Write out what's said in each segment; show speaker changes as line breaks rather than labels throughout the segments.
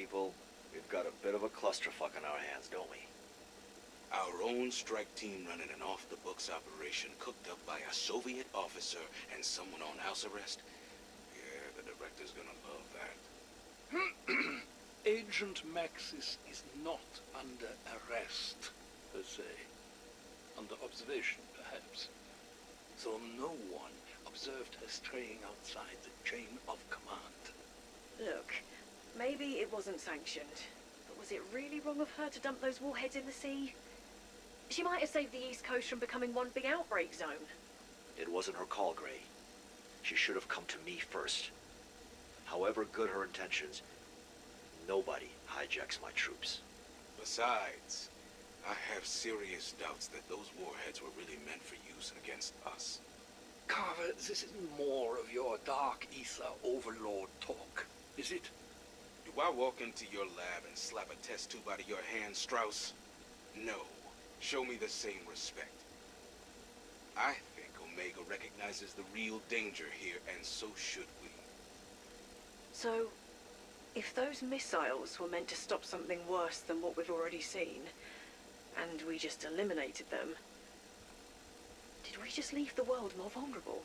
people, we've got a bit of a clusterfuck on our hands, don't we?
Our own strike team running an off-the-books operation cooked up by a Soviet officer and someone on house arrest? Yeah, the director's gonna love that.
Agent Maxis is not under arrest, per se. Under observation, perhaps. So no one observed her straying outside the chain of command.
Look, maybe it wasn't sanctioned, but was it really wrong of her to dump those warheads in the sea? She might have saved the East Coast from becoming one big outbreak zone.
It wasn't her call, Gray. She should have come to me first. However good her intentions, nobody hijacks my troops.
Besides, I have serious doubts that those warheads were really meant for use against us.
Carver, this is more of your Dark Ether overlord talk, is it?
Do I walk into your lab and slap a test tube out of your hand, Strauss? No. Show me the same respect. I think Omega recognizes the real danger here, and so should we.
So, if those missiles were meant to stop something worse than what we've already seen, and we just eliminated them, did we just leave the world more vulnerable?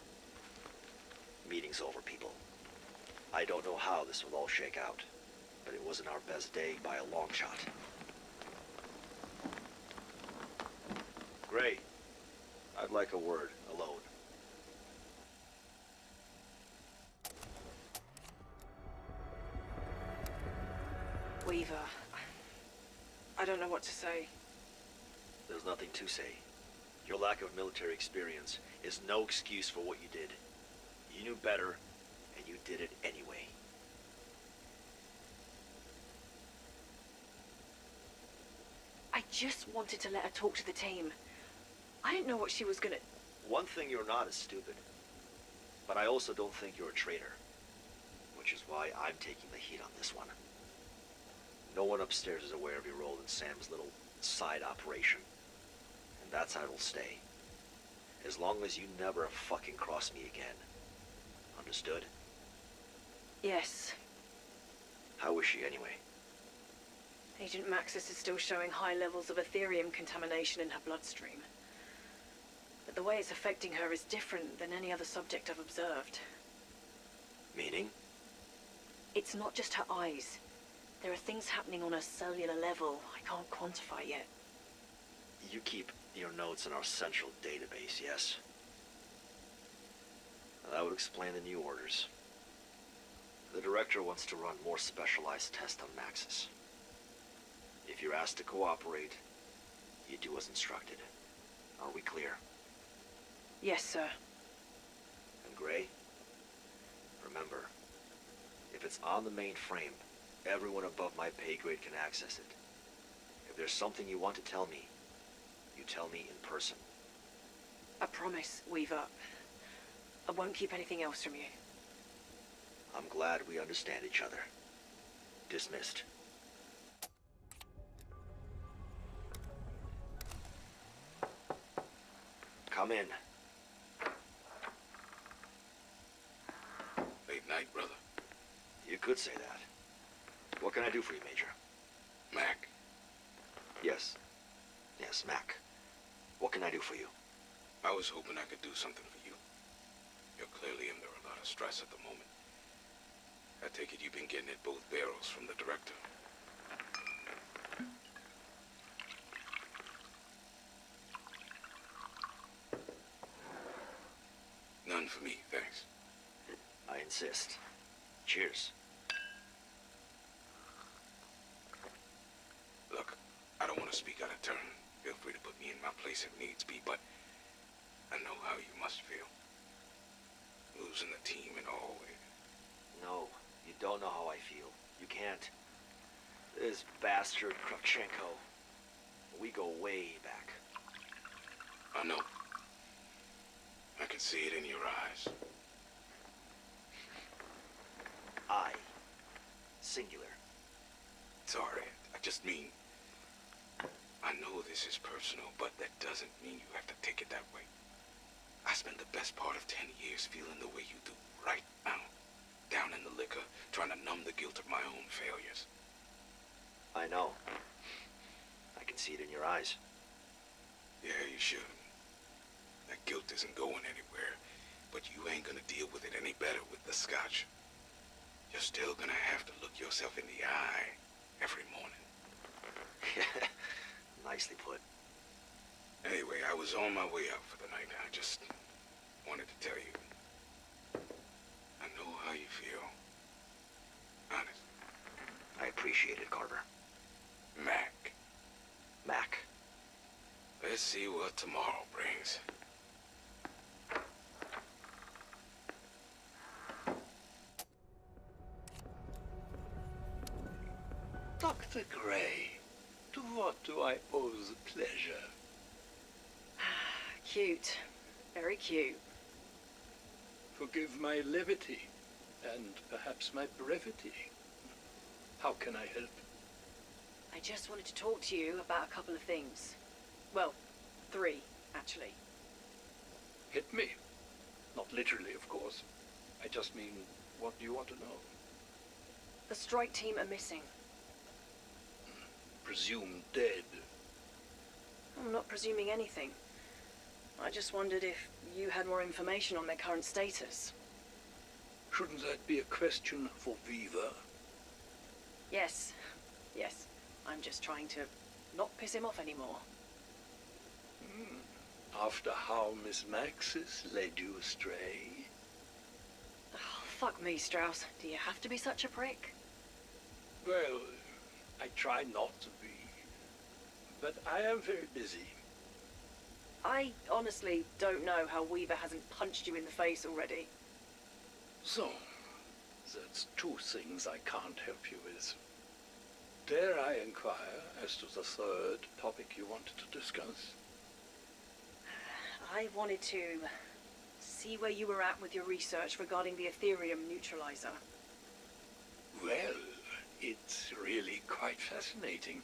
Meeting's over, people. I don't know how this will all shake out, but it wasn't our best day by a long shot. Gray, I'd like a word, alone.
Weaver, I don't know what to say.
There's nothing to say. Your lack of military experience is no excuse for what you did. You knew better, and you did it anyway.
I just wanted to let her talk to the team. I didn't know what she was gonna...
One thing you're not is stupid. But I also don't think you're a traitor. Which is why I'm taking the heat on this one. No one upstairs is aware of your role in Sam's little side operation. And that's how it'll stay. As long as you never fucking cross me again. Understood?
Yes.
How is she anyway?
Agent Maxis is still showing high levels of Ethereum contamination in her bloodstream. But the way it's affecting her is different than any other subject I've observed.
Meaning?
It's not just her eyes. There are things happening on a cellular level I can't quantify yet.
You keep your notes in our central database, yes? That would explain the new orders. The director wants to run more specialized tests on Maxis. If you're asked to cooperate, you do as instructed. Are we clear?
Yes, sir.
And Gray? Remember, if it's on the mainframe, everyone above my pay grade can access it. If there's something you want to tell me, you tell me in person.
I promise, Weaver. I won't keep anything else from you.
I'm glad we understand each other. Dismissed. Come in.
Late night, brother.
You could say that. What can I do for you, Major?
Mac.
Yes. Yes, Mac. What can I do for you?
I was hoping I could do something for you. You're clearly under a lot of stress at the moment. I take it you've been getting at both barrels from the director. None for me, thanks.
I insist. Cheers.
Look, I don't want to speak out of turn. Feel free to put me in my place if needs be, but I know how you must feel. Losing the team and all.
No, you don't know how I feel. You can't. This bastard Kravchenko. We go way back.
I know. I can see it in your eyes.
I. Singular.
Sorry, I just mean... I know this is personal, but that doesn't mean you have to take it that way. I spent the best part of 10 years feeling the way you do right now. Down in the liquor, trying to numb the guilt of my own failures.
I know. I can see it in your eyes.
Yeah, you should. That guilt isn't going anywhere, but you ain't gonna deal with it any better with the scotch. You're still gonna have to look yourself in the eye every morning.
Nicely put.
Anyway, I was on my way out for the night. I just wanted to tell you. I know how you feel. Honest.
I appreciate it, Carver.
Mac.
Mac.
Let's see what tomorrow brings.
Dr. Gray, to what do I owe the pleasure?
Cute. Very cute.
Forgive my levity, and perhaps my brevity. How can I help?
I just wanted to talk to you about a couple of things. Well, 3, actually.
Hit me. Not literally, of course. I just mean, what do you want to know?
The strike team are missing.
Presumed dead.
I'm not presuming anything. I just wondered if you had more information on their current status.
Shouldn't that be a question for Viva?
Yes. Yes. I'm just trying to not piss him off anymore.
After how Miss Maxis led you astray?
Oh, fuck me, Strauss. Do you have to be such a prick?
Well, I try not to be. But I am very busy.
I honestly don't know how Weaver hasn't punched you in the face already.
So, that's 2 things I can't help you with. Dare I inquire as to the 3rd topic you wanted to discuss?
I wanted to see where you were at with your research regarding the Ethereum neutralizer.
Well, it's really quite fascinating.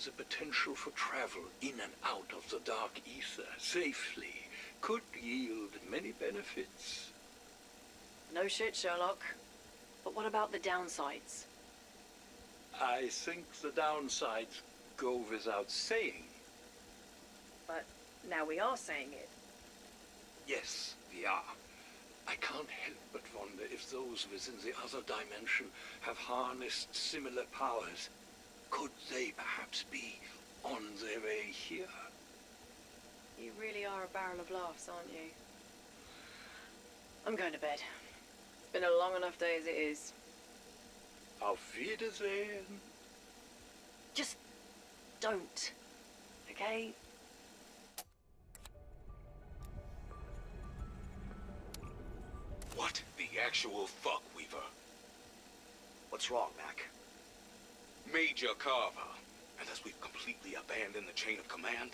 The potential for travel in and out of the dark ether safely could yield many benefits.
No shit, Sherlock. But what about the downsides?
I think the downsides go without saying.
But now we are saying it.
Yes, we are. I can't help but wonder if those within the other dimension have harnessed similar powers. Could they perhaps be on their way here?
You really are a barrel of laughs, aren't you? I'm going to bed. It's been a long enough day as it is.
Auf Wiedersehen.
Just don't. Okay?
What the actual fuck, Weaver?
What's wrong, Mac?
Major Carver. Unless we've completely abandoned the chain of command.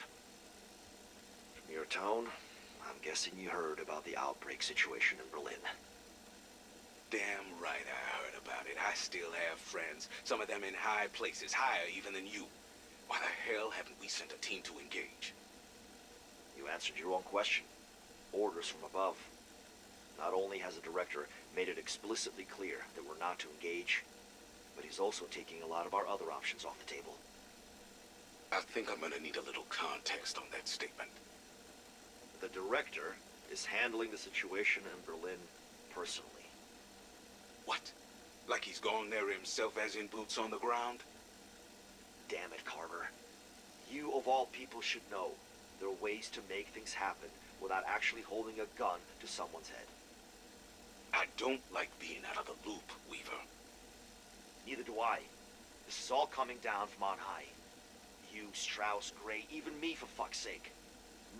From your tone, I'm guessing you heard about the outbreak situation in Berlin.
Damn right I heard about it. I still have friends. Some of them in high places, higher even than you. Why the hell haven't we sent a team to engage?
You answered your own question. Orders from above. Not only has the director made it explicitly clear that we're not to engage, but he's also taking a lot of our other options off the table.
I think I'm gonna need a little context on that statement.
The director is handling the situation in Berlin personally.
What? Like he's gone there himself as in boots on the ground?
Damn it, Carver. You of all people should know there are ways to make things happen without actually holding a gun to someone's head.
I don't like being out of the loop, Weaver.
Neither do I. This is all coming down from on high. You, Strauss, Gray, even me, for fuck's sake.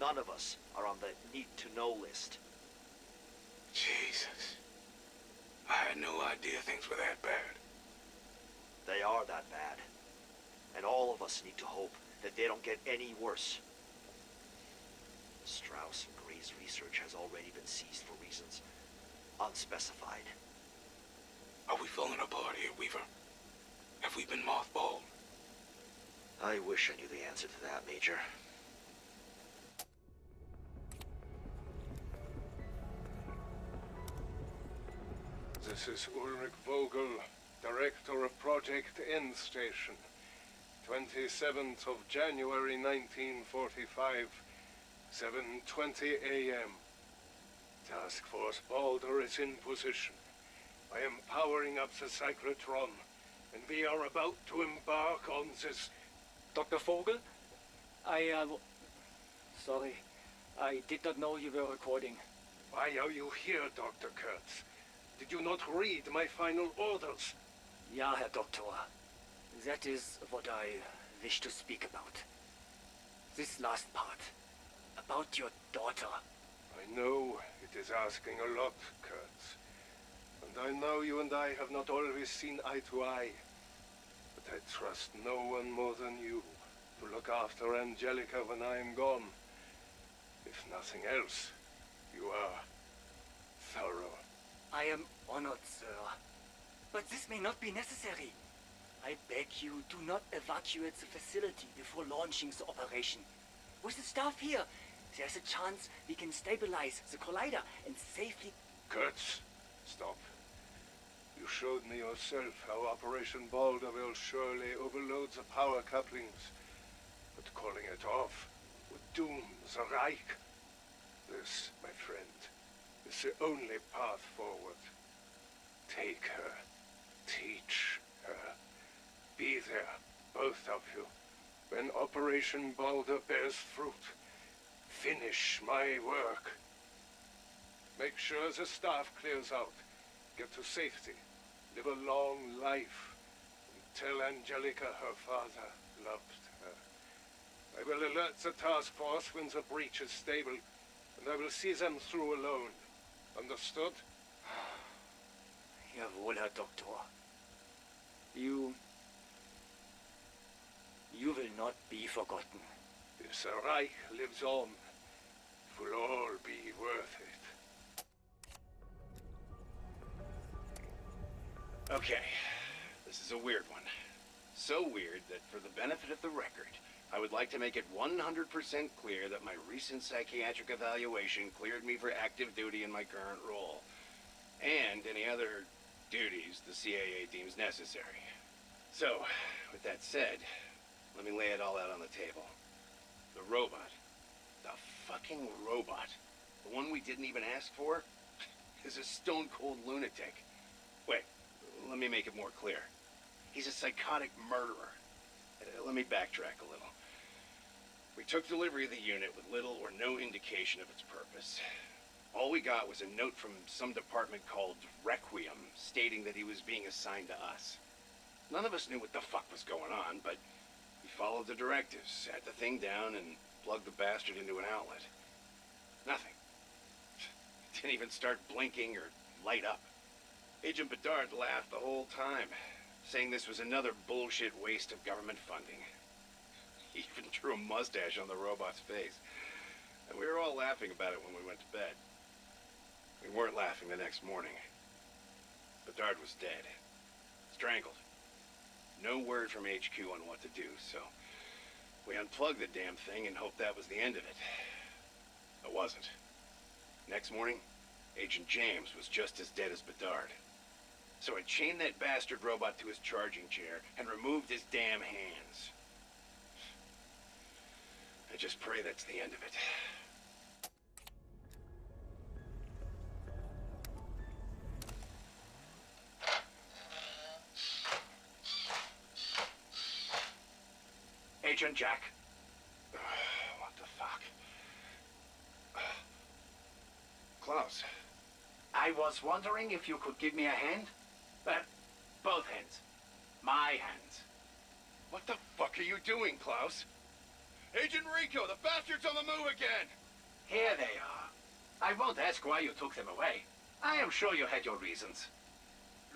None of us are on the need-to-know list.
Jesus. I had no idea things were that bad.
They are that bad. And all of us need to hope that they don't get any worse. Strauss and Gray's research has already been seized for reasons unspecified.
Are we falling apart here, Weaver? Have we been mothballed?
I wish I knew the answer to that, Major.
This is Ulrich Vogel, Director of Project N Station. 27th of January 1945, 7:20 a.m. Task Force Balder is in position. I am powering up the cyclotron, and we are about to embark on this...
Dr. Vogel? Sorry. I did not know you were recording.
Why are you here, Dr. Kurtz? Did you not read my final orders?
Ja, Herr Doktor. That is what I wish to speak about. This last part. About your daughter.
I know it is asking a lot, Kurtz. And I know you and I have not always seen eye to eye. But I trust no one more than you to look after Angelica when I am gone. If nothing else, you are thorough.
I am honored, sir. But this may not be necessary. I beg you, do not evacuate the facility before launching the operation. With the staff here, there's a chance we can stabilize the collider and safely...
Kurtz, stop. You showed me yourself how Operation Balder will surely overload the power couplings. But calling it off would doom the Reich. This, my friend, is the only path forward. Take her. Teach her. Be there, both of you, when Operation Balder bears fruit. Finish my work. Make sure the staff clears out. Get to safety. Live a long life. And tell Angelica her father loved her. I will alert the task force when the breach is stable, and I will see them through alone. Understood?
Jawohl, Herr Doktor. You will not be forgotten.
If the Reich lives on, it will all be worth it.
Okay, this is a weird one. So weird that for the benefit of the record, I would like to make it 100% clear that my recent psychiatric evaluation cleared me for active duty in my current role, and any other duties the CAA deems necessary. So, with that said, let me lay it all out on the table. The robot, the fucking robot, the one we didn't even ask for, is a stone-cold lunatic. Wait, let me make it more clear. He's a psychotic murderer. Let me backtrack a little. We took delivery of the unit with little or no indication of its purpose. All we got was a note from some department called Requiem, stating that he was being assigned to us. None of us knew what the fuck was going on, but we followed the directives, sat the thing down, and plugged the bastard into an outlet. Nothing. It didn't even start blinking or light up. Agent Bedard laughed the whole time, saying this was another bullshit waste of government funding. He even drew a mustache on the robot's face. And we were all laughing about it when we went to bed. We weren't laughing the next morning. Bedard was dead. Strangled. No word from HQ on what to do, so we unplugged the damn thing and hoped that was the end of it. It wasn't. Next morning, Agent James was just as dead as Bedard. So I chained that bastard robot to his charging chair and removed his damn hands. I just pray that's the end of it. Agent Jack. What the fuck? Klaus. I was wondering if you could give me a hand? Both hands. My hands. What the fuck are you doing, Klaus? Agent Rico, the bastard's on the move again! Here they are. I won't ask why you took them away. I am sure you had your reasons.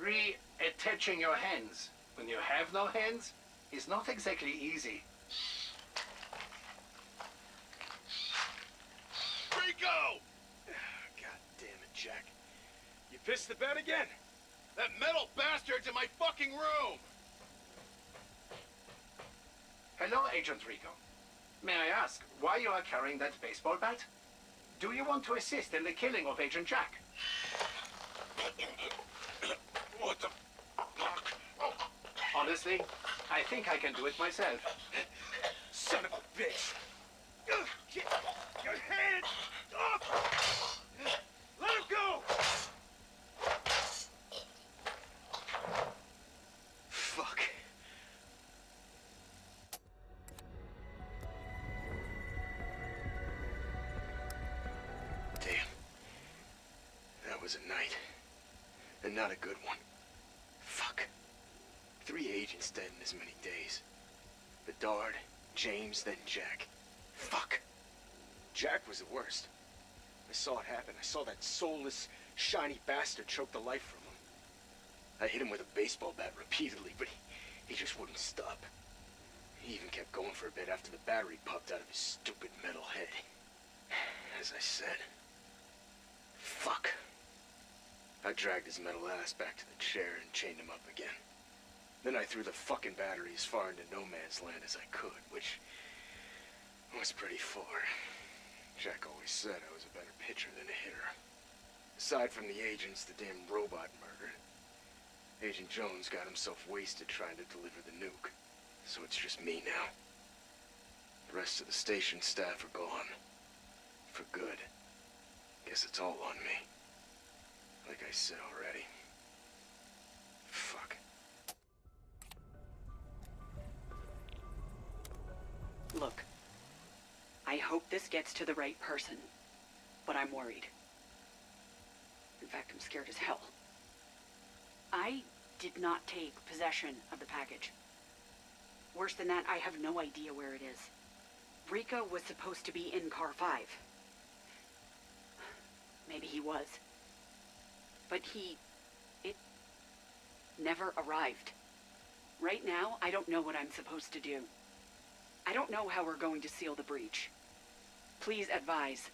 Reattaching your hands when you have no hands is not exactly easy. Rico! God damn it, Jack. You pissed the bed again? That metal bastard's in my fucking room! Hello, Agent Rico. May I ask why you are carrying that baseball bat? Do you want to assist in the killing of Agent Jack? What the fuck? Honestly, I think I can do it myself.
Son of a bitch! Get your hand off! Let him go! Fuck. Damn. That was a night. And not a good one. Fuck. 3 agents dead in as many days. Bedard, James, then Jack. Fuck. Jack was the worst. I saw it happen. I saw that soulless, shiny bastard choke the life from him. I hit him with a baseball bat repeatedly, but he just wouldn't stop. He even kept going for a bit after the battery popped out of his stupid metal head. As I said, fuck. I dragged his metal ass back to the chair and chained him up again. Then I threw the fucking battery as far into no man's land as I could, which was pretty far. Jack always said I was a better pitcher than a hitter. Aside from the agents the damn robot murdered, Agent Jones got himself wasted trying to deliver the nuke. So it's just me now. The rest of the station staff are gone. For good. Guess it's all on me. Like I said already. Fuck.
Look, I hope this gets to the right person, but I'm worried. In fact, I'm scared as hell. I did not take possession of the package. Worse than that, I have no idea where it is. Rika was supposed to be in car 5. Maybe he was. But it never arrived. Right now, I don't know what I'm supposed to do. I don't know how we're going to seal the breach. Please advise.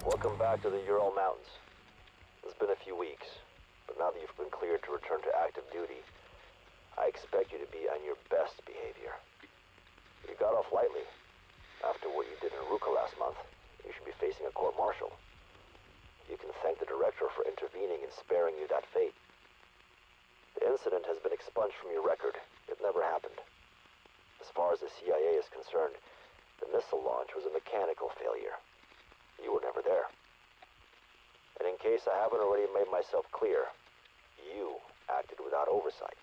Welcome back to the Ural Mountains. This been a few weeks, but now that you've been cleared to return to active duty, I expect you to be on your best behavior. You got off lightly. After what you did in Ruka last month, you should be facing a court-martial. You can thank the director for intervening and sparing you that fate. The incident has been expunged from your record. It never happened. As far as the CIA is concerned, the missile launch was a mechanical failure. You were never there. And in case I haven't already made myself clear, you acted without oversight.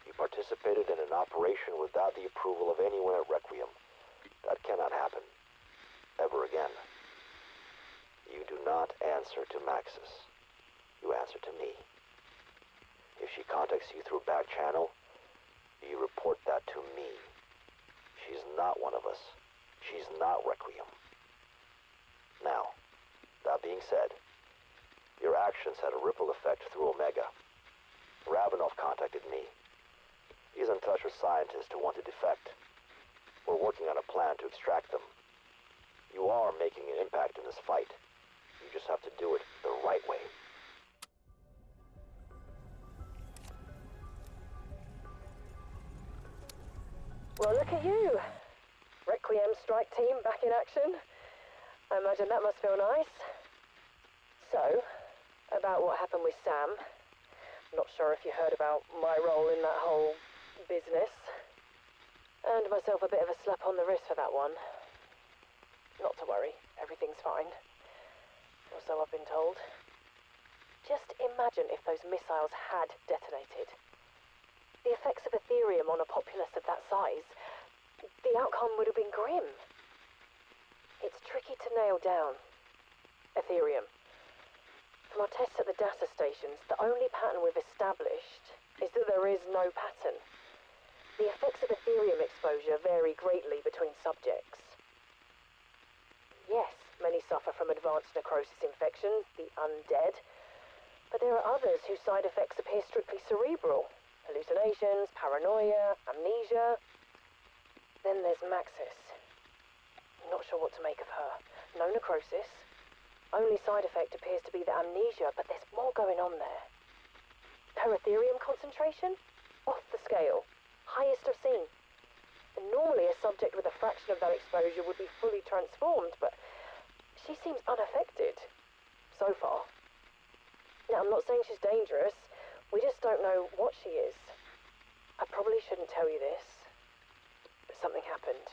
You participated in an operation without the approval of anyone at Requiem. That cannot happen. Ever again. You do not answer to Maxis. You answer to me. If she contacts you through back channel, you report that to me. She's not one of us. She's not Requiem. Now, that being said, your actions had a ripple effect through Omega. Ravenov contacted me. He's in touch with scientists who want to defect. We're working on a plan to extract them. You are making an impact in this fight. You just have to do it the right way.
Well, look at you. Requiem strike team back in action. I imagine that must feel nice. So, about what happened with Sam. Not sure if you heard about my role in that whole business. Earned myself a bit of a slap on the wrist for that one. Not to worry, everything's fine. Or so I've been told. Just imagine if those missiles had detonated. The effects of Ethereum on a populace of that size, the outcome would have been grim. It's tricky to nail down. Ethereum. From our tests at the data stations, the only pattern we've established is that there is no pattern. The effects of Ethereum exposure vary greatly between subjects. Yes, many suffer from advanced necrosis infections, the undead, but there are others whose side effects appear strictly cerebral. Hallucinations, paranoia, amnesia. Then there's Maxis. Not sure what to make of her. No necrosis. Only side effect appears to be the amnesia, but there's more going on there. Her Ethereum concentration? Off the scale. Highest I've seen. And normally a subject with a fraction of that exposure would be fully transformed, but she seems unaffected. So far. Now, I'm not saying she's dangerous. We just don't know what she is. I probably shouldn't tell you this, but something happened.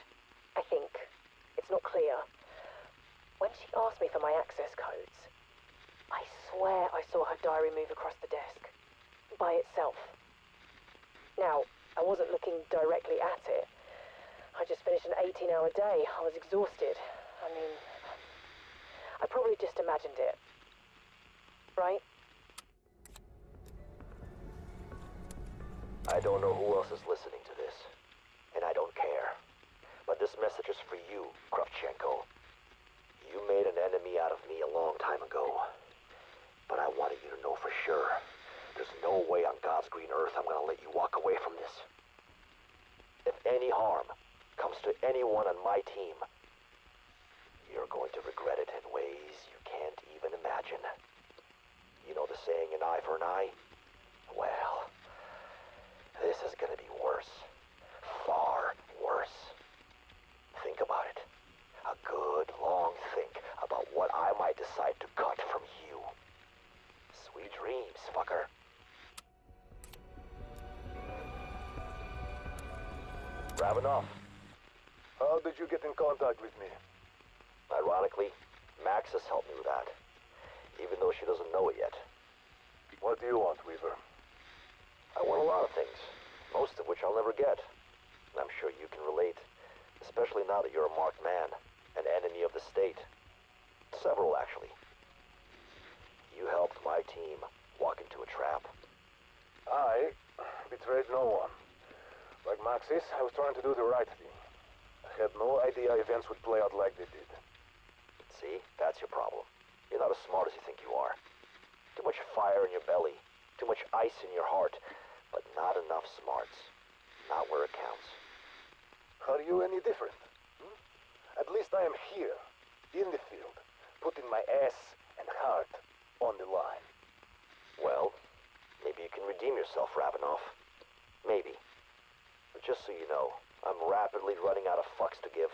I think. It's not clear. When she asked me for my access codes, I swear I saw her diary move across the desk. By itself. Now, I wasn't looking directly at it. I just finished an 18-hour day. I was exhausted. I mean, I probably just imagined it. Right?
I don't know who else is listening to this, and I don't care. But this message is for you, Kravchenko. You made an enemy out of me a long time ago. But I wanted you to know for sure. There's no way on God's green earth I'm gonna let you walk away from this. If any harm comes to anyone on my team, you're going to regret it in ways you can't even imagine. You know the saying, an eye for an eye? Well, this is gonna be worse. Far worse. Think about it. A good long think about what I might decide to cut from you. Sweet dreams, fucker. Ravenov.
How did you get in contact with me?
Ironically, Max has helped me with that. Even though she doesn't know it yet.
What do you want, Weaver?
I want a lot of things, most of which I'll never get. And I'm sure you can relate, especially now that you're a marked man, an enemy of the state. Several, actually. You helped my team walk into a trap.
I betrayed no one. Like Maxis, I was trying to do the right thing. I had no idea events would play out like they did.
See, that's your problem. You're not as smart as you think you are. Too much fire in your belly, too much ice in your heart, but not enough smarts. Not where it counts.
Are you any different? At least I am here, in the field, putting my ass and heart
on the line. Well, maybe you can redeem yourself, Rabinoff. Maybe. But just so you know, I'm rapidly running out of fucks to give.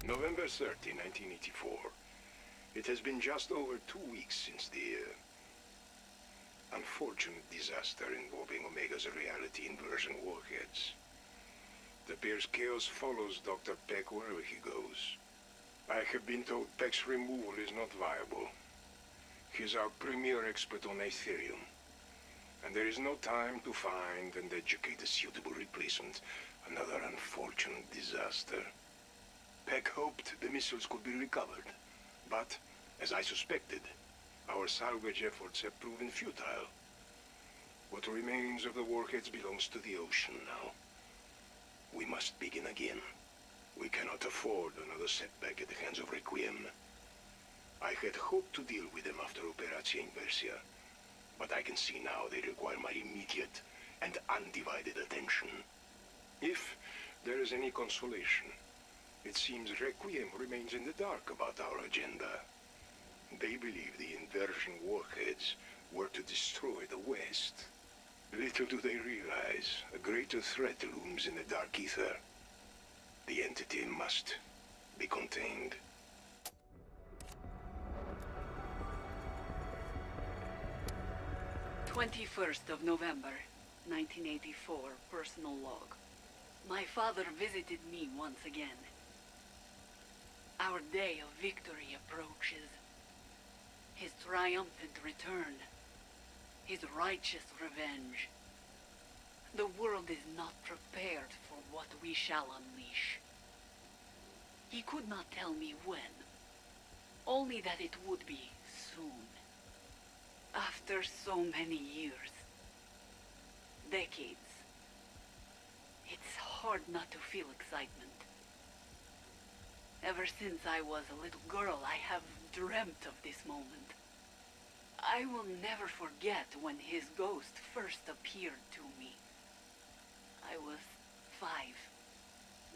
November 30, 1984. It has been just over 2 weeks since the unfortunate disaster involving Omega's reality inversion warheads. It appears Chaos follows Dr. Peck wherever he goes. I have been told Peck's removal is not viable. He's our premier expert on Aetherium, and there is no time to find and educate a suitable replacement. Another unfortunate disaster. Peck hoped the missiles could be recovered, but, as I suspected, our salvage efforts have proven futile. What remains of the warheads belongs to the ocean now. We must begin again. We cannot afford another setback at the hands of Requiem. I had hoped to deal with them after Operation Inversia, but I can see now they require my immediate and undivided attention. If there is any consolation, it seems Requiem remains in the dark about our agenda. They believe the inversion warheads were to destroy the West. Little do they realize a greater threat looms in the dark ether. The entity must be contained.
21st of November, 1984, personal log. My father visited me once again. Our day of victory approaches. His triumphant return. His righteous revenge. The world is not prepared for what we shall unleash. He could not tell me when, only that it would be soon. After so many years, decades, it's hard not to feel excitement. Ever since I was a little girl, I have dreamt of this moment. I will never forget when his ghost first appeared to me. I was 5,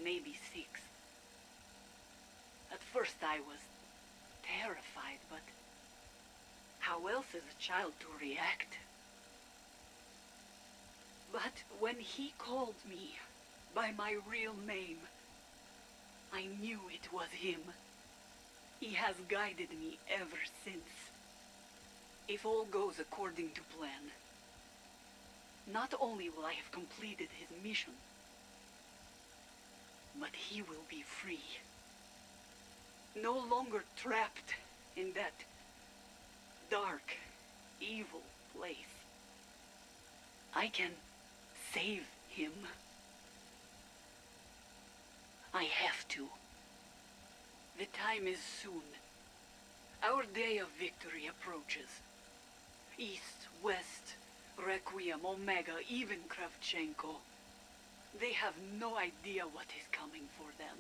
maybe 6. At first I was terrified, but how else is a child to react? But when he called me by my real name, I knew it was him. He has guided me ever since. If all goes according to plan, not only will I have completed his mission, but he will be free. No longer trapped in that dark, evil place. I can save him. I have to. The time is soon. Our day of victory approaches. East, West, Requiem, Omega, even Kravchenko. They have no idea what is coming for them.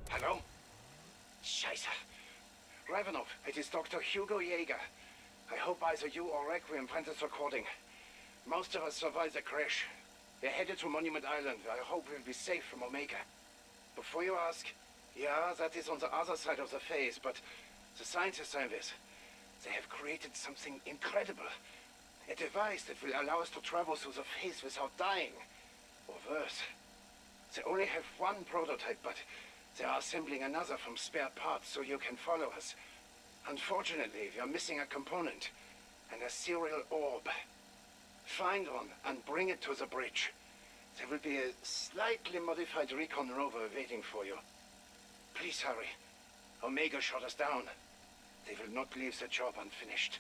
Hello? Scheiße. Ravenov, it is Dr. Hugo Yeager. I hope either you or Requiem find this recording. Most of us survived the crash. We're headed to Monument Island. I hope we'll be safe from Omega. Before you ask, yeah, that is on the other side of the phase, but the scientists are in this. They have created something incredible. A device that will allow us to travel through the phase without dying. Or worse. They only have one prototype, but they are assembling another from spare parts so you can follow us. Unfortunately, we are missing a component, an ethereal orb. Find one and bring it to the bridge. There will be a slightly modified recon rover waiting for you. Please hurry. Omega shot us down. They will not leave the job unfinished.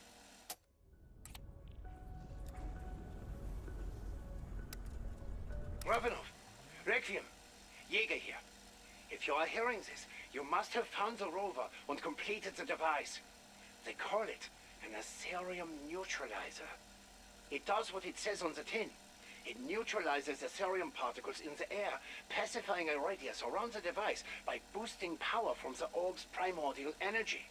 Ravenov, Requiem, Yeager here. If you are hearing this, you must have found the rover and completed the device. They call it an Aetherium neutralizer. It does what it says on the tin. It neutralizes Aetherium particles in the air, pacifying a radius around the device by boosting power from the orb's primordial energy.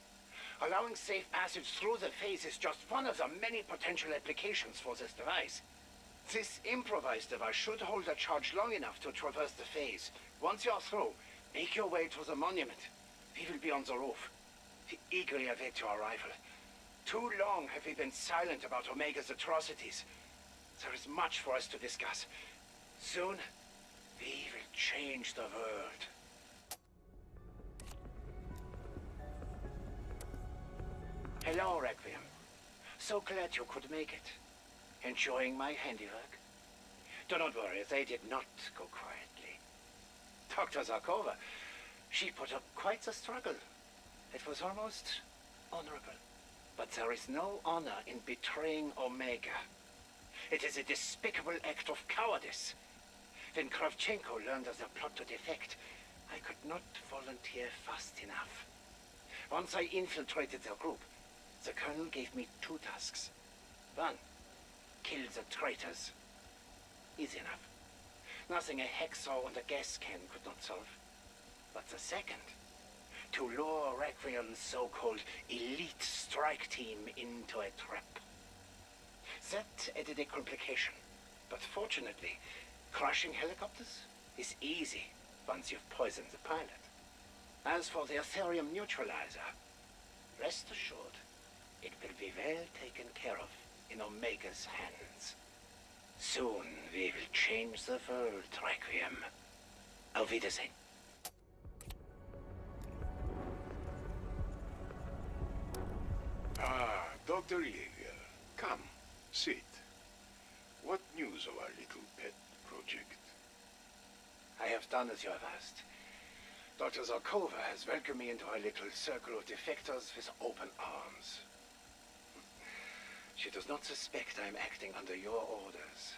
Allowing safe passage through the phase is just one of the many potential applications for this device. This improvised device should hold a charge long enough to traverse the phase. Once you're through, make your way to the monument. We will be on the roof. We eagerly await your arrival. Too long have we been silent about Omega's atrocities. There is much for us to discuss. Soon, we will change the world. Hello, Requiem. So glad you could make it. Enjoying my handiwork? Do not worry, they did not go quietly. Dr. Zarkova, she put up quite the struggle. It was almost honorable. But there is no honor in betraying Omega. It is a despicable act of cowardice. When Kravchenko learned of the plot to defect, I could not volunteer fast enough. Once I infiltrated their group, the Colonel gave me 2 tasks. 1, kill the traitors. Easy enough. Nothing a hacksaw and a gas can could not solve. But the second, to lure Requiem's so-called elite strike team into a trap. That added a complication, but fortunately, crashing helicopters is easy once you've poisoned the pilot. As for the Aetherium neutralizer, rest assured, it will be well taken care of in Omega's hands. Soon we will change the world, Requiem. Auf Wiedersehen.
Ah, Dr. Yeager. Come, sit. What news of our little pet project?
I have done as you have asked. Dr. Zarkova has welcomed me into her little circle of defectors with open arms. She does not suspect I am acting under your orders.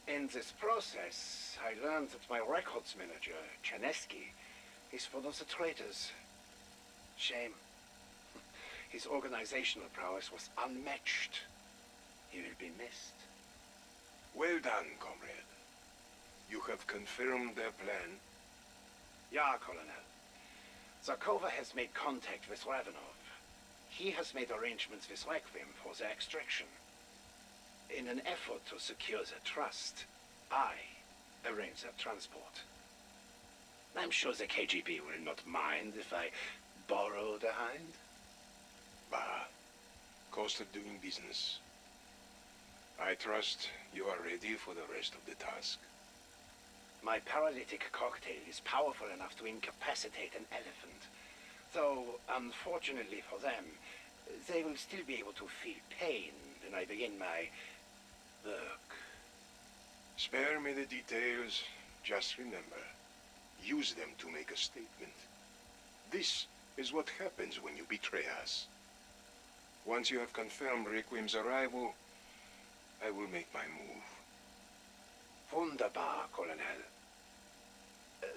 In this process, I learned that my records manager, Chanesky, is one of the traitors. Shame. His organizational prowess was unmatched. He will be missed.
Well done, comrade. You have confirmed their plan.
Ja, Colonel. Zarkova has made contact with Ravenov. He has made arrangements with Requiem for their extraction. In an effort to secure their trust, I arrange their transport. I'm sure the KGB will not mind if I borrow the hind.
Bah, cost of doing business. I trust you are ready for the rest of the task.
My paralytic cocktail is powerful enough to incapacitate an elephant. Though, unfortunately for them, they will still be able to feel pain when I begin my work.
Spare me the details. Just remember, use them to make a statement. This is what happens when you betray us. Once you have confirmed Requiem's arrival, I will make my move.
Wunderbar, Colonel.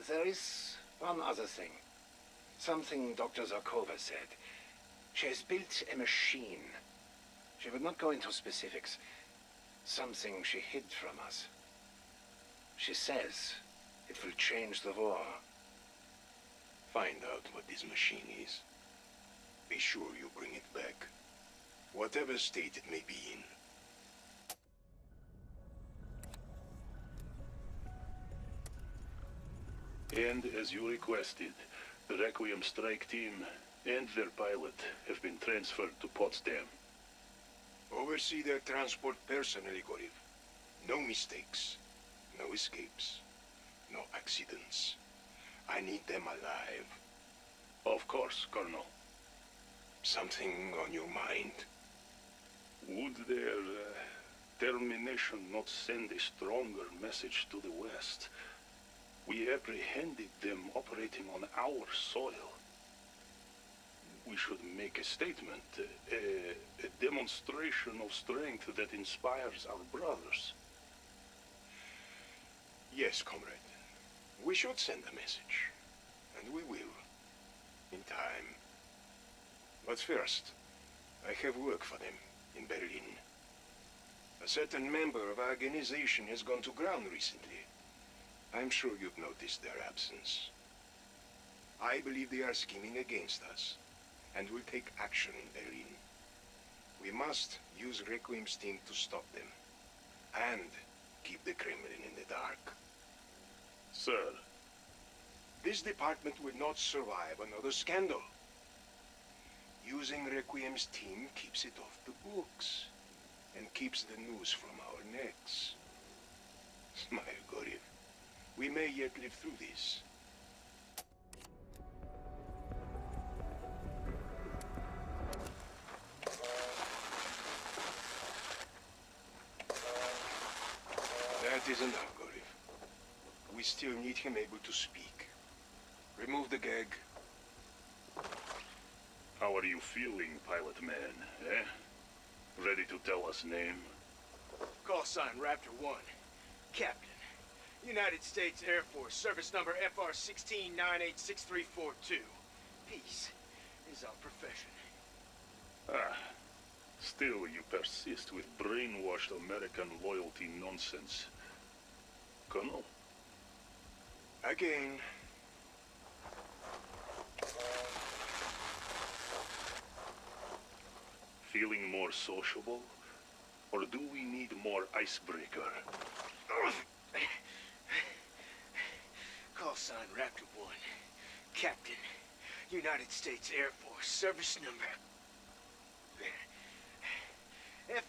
There is one other thing. Something Dr. Zarkova said. She has built a machine. She would not go into specifics. Something she hid from us. She says it will change the war.
Find out what this machine is. Be sure you bring it back, whatever state it may be in.
And as you requested, the Requiem strike team and their pilot have been transferred to Potsdam.
Oversee their transport personally, Goriev. No mistakes, no escapes, no accidents. I need them alive.
Of course, Colonel.
Something on your mind?
Would their termination not send a stronger message to the West? We apprehended them operating on our soil. We should make a statement, a demonstration of strength that inspires our brothers.
Yes, comrade. We should send a message. And we will. In time. But first, I have work for them in Berlin. A certain member of our organization has gone to ground recently. I'm sure you've noticed their absence. I believe they are scheming against us, and will take action in Berlin. We must use Requiem's team to stop them, and keep the Kremlin in the dark.
Sir.
This department will not survive another scandal. Using Requiem's team keeps it off the books, and keeps the news from our necks. Smile, Goriev. We may yet live through this. That is enough, Goriev. We still need him able to speak. Remove the gag.
How are you feeling, pilot man, eh? Ready to tell us name?
Call sign Raptor 1. Captain. United States Air Force, service number FR-16986342. Peace is our profession.
Ah, still you persist with brainwashed American loyalty nonsense. Colonel?
Again.
Feeling more sociable? Or do we need more icebreaker?
Call sign Raptor 1. Captain. United States Air Force, service number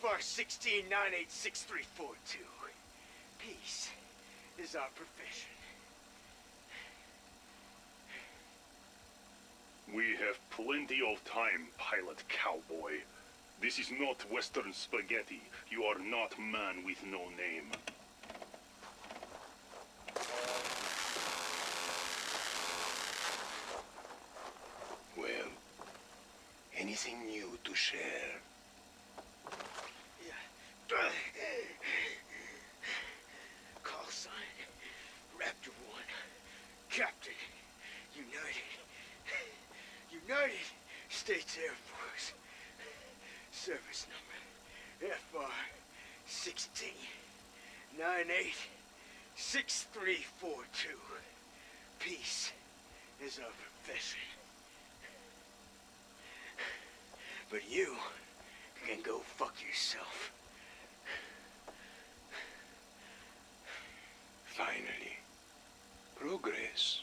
FR-16986342. Peace is our profession.
We have plenty of time, pilot cowboy. This is not Western spaghetti. You are not man with no name.
Well, anything new to share?
Call sign Raptor 1. Captain. United States Air Force. Service number FR-16986342. Peace is our profession. But you can go fuck yourself.
Finally. Progress.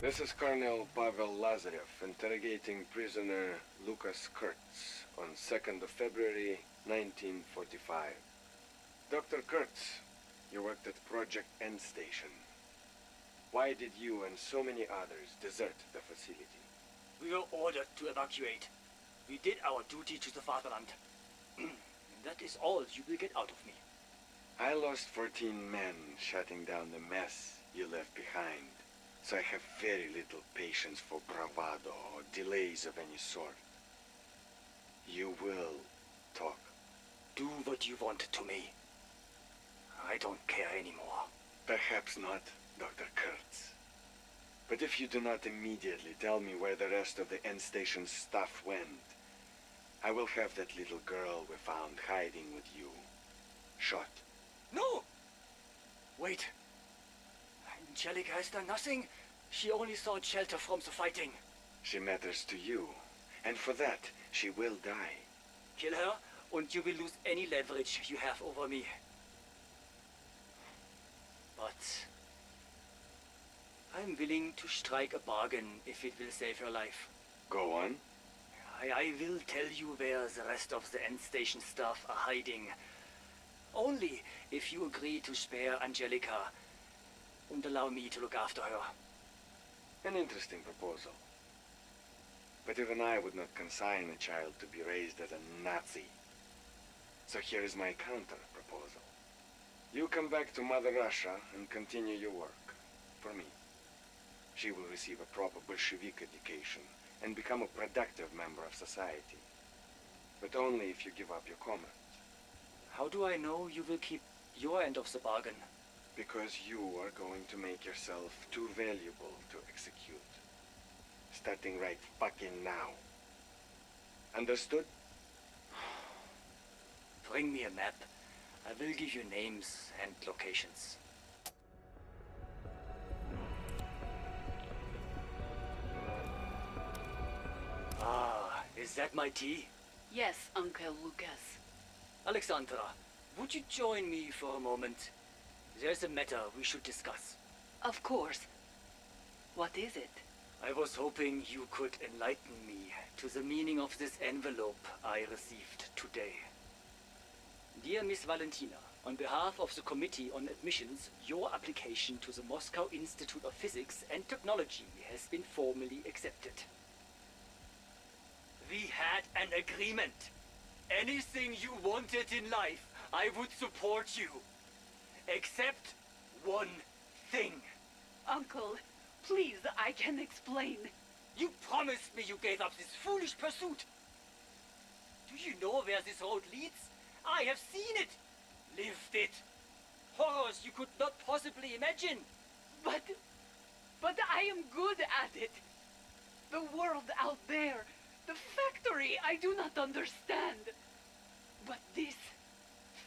This is Colonel Pavel Lazarev interrogating prisoner Lucas Kurtz on 2nd of February, 1945. Dr. Kurtz, you worked at Project End Station. Why did you and so many others desert the facility?
We were ordered to evacuate. We did our duty to the fatherland. That is all you will get out of me.
I lost 14 men shutting down the mess you left behind, so I have very little patience for bravado or delays of any sort. You will talk.
Do what you want to me. I don't care anymore.
Perhaps not, Dr. Kurtz. But if you do not immediately tell me where the rest of the end station stuff went, I will have that little girl we found hiding with you shot.
No! Wait. Angelica has done nothing. She only sought shelter from the fighting.
She matters to you, and for that, she will die.
Kill her, and you will lose any leverage you have over me. But I'm willing to strike a bargain if it will save her life.
Go on.
I will tell you where the rest of the end station staff are hiding. Only if you agree to spare Angelica and allow me to look after her.
An interesting proposal. But even I would not consign a child to be raised as a Nazi. So here is my counter-proposal. You come back to Mother Russia and continue your work. For me. She will receive a proper Bolshevik education and become a productive member of society. But only if you give up your comrades.
How do I know you will keep your end of the bargain?
Because you are going to make yourself too valuable to execute. Starting right fucking now. Understood?
Bring me a map. I will give you names and locations. Ah, is that my tea?
Yes, Uncle Lucas.
Alexandra, would you join me for a moment? There's a matter we should discuss.
Of course. What is it?
I was hoping you could enlighten me to the meaning of this envelope I received today. Dear Miss Valentina, on behalf of the Committee on Admissions, your application to the Moscow Institute of Physics and Technology has been formally accepted. We had an agreement. Anything you wanted in life, I would support you. Except one thing.
Uncle, please, I can explain.
You promised me you gave up this foolish pursuit. Do you know where this road leads? I have seen it, lived it. Horrors you could not possibly imagine.
But I am good at it. The world out there, the factory, I do not understand. But this,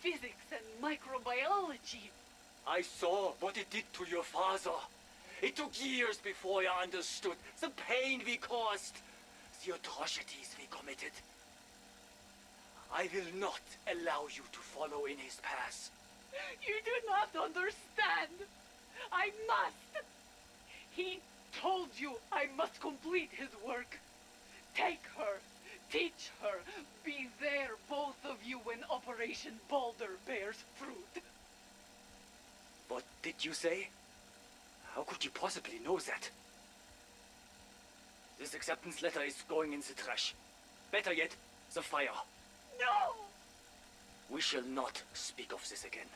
physics and microbiology.
I saw what it did to your father. It took years before I understood the pain we caused, the atrocities we committed. I will not allow you to follow in his path.
You do not understand. I must. He told you I must complete his work. Take her, teach her, be there, both of you, when Operation Boulder bears fruit.
What did you say? How could you possibly know that? This acceptance letter is going in the trash. Better yet, the fire.
No!
We shall not speak of this again.